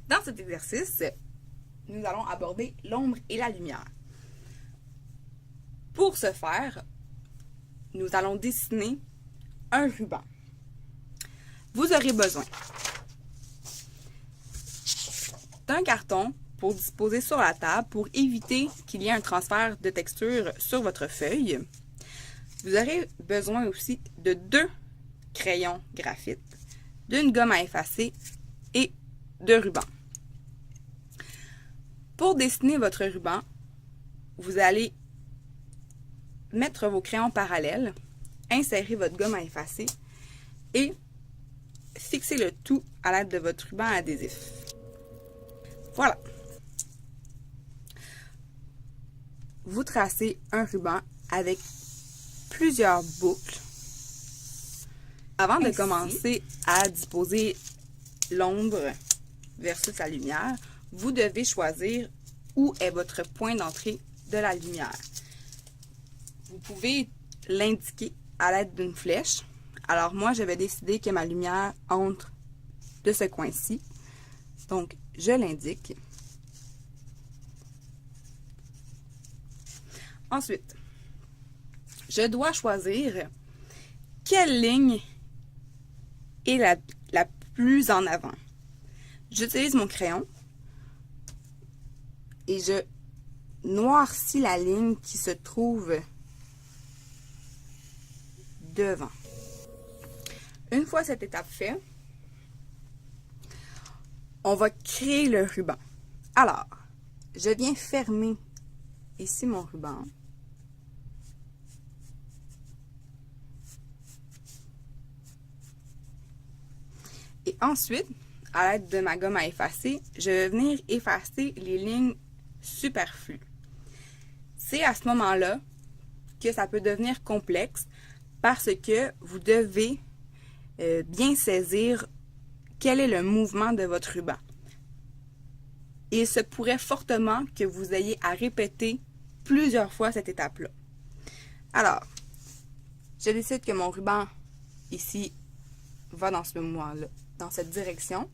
Dans cet exercice, nous allons aborder l'ombre et la lumière. Pour ce faire, nous allons dessiner un ruban. Vous aurez besoin d'un carton pour disposer sur la table pour éviter qu'il y ait un transfert de texture sur votre feuille. Vous aurez besoin aussi de 2 crayons graphite, d'une gomme à effacer et de ruban. Pour dessiner votre ruban, vous allez mettre vos crayons parallèles, insérer votre gomme à effacer et fixer le tout à l'aide de votre ruban adhésif. Voilà. Vous tracez un ruban avec plusieurs boucles. Avant de commencer à disposer l'ombre versus la lumière, vous devez choisir où est votre point d'entrée de la lumière. Vous pouvez l'indiquer à l'aide d'une flèche. Alors moi, je vais décider que ma lumière entre de ce coin-ci. Donc, je l'indique. Ensuite, je dois choisir quelle ligne est la plus en avant. J'utilise mon crayon et je noircis la ligne qui se trouve devant. Une fois cette étape faite, on va créer le ruban. Alors, je viens fermer ici mon ruban. Et ensuite, à l'aide de ma gomme à effacer, je vais venir effacer les lignes superflues. C'est à ce moment-là que ça peut devenir complexe parce que vous devez bien saisir quel est le mouvement de votre ruban. Il se pourrait fortement que vous ayez à répéter plusieurs fois cette étape-là. Alors, je décide que mon ruban ici va dans ce mouvement-là, dans cette direction.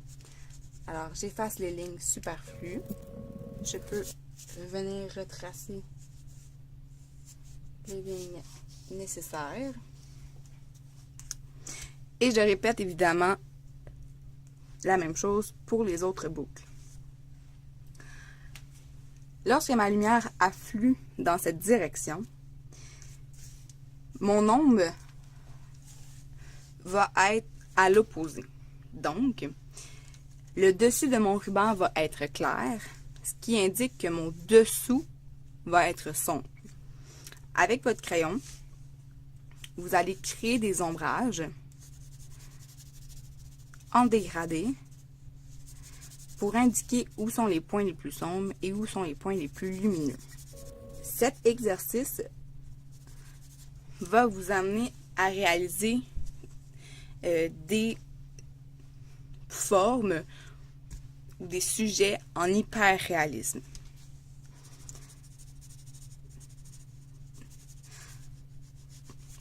Alors, j'efface les lignes superflues. Je peux venir retracer les lignes nécessaires. Et je répète évidemment la même chose pour les autres boucles. Lorsque ma lumière afflue dans cette direction, mon ombre va être à l'opposé. Donc, le dessus de mon ruban va être clair, ce qui indique que mon dessous va être sombre. Avec votre crayon, vous allez créer des ombrages en dégradé pour indiquer où sont les points les plus sombres et où sont les points les plus lumineux. Cet exercice va vous amener à réaliser des formes ou des sujets en hyper-réalisme.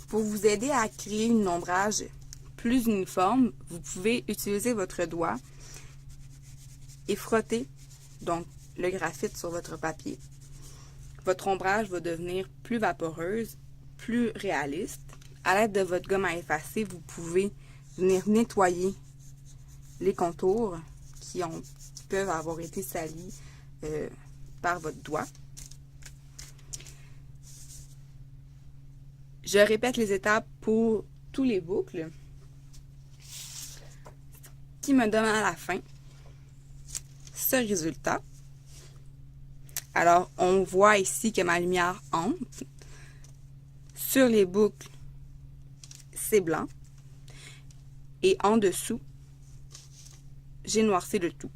Pour vous aider à créer un ombrage plus uniforme, vous pouvez utiliser votre doigt et frotter donc le graphite sur votre papier. Votre ombrage va devenir plus vaporeuse, plus réaliste. À l'aide de votre gomme à effacer, vous pouvez venir nettoyer les contours qui peuvent avoir été salis par votre doigt. Je répète les étapes pour tous les boucles qui me donnent à la fin ce résultat. Alors, on voit ici que ma lumière entre. Sur les boucles, c'est blanc. Et en dessous, j'ai noirci le tout.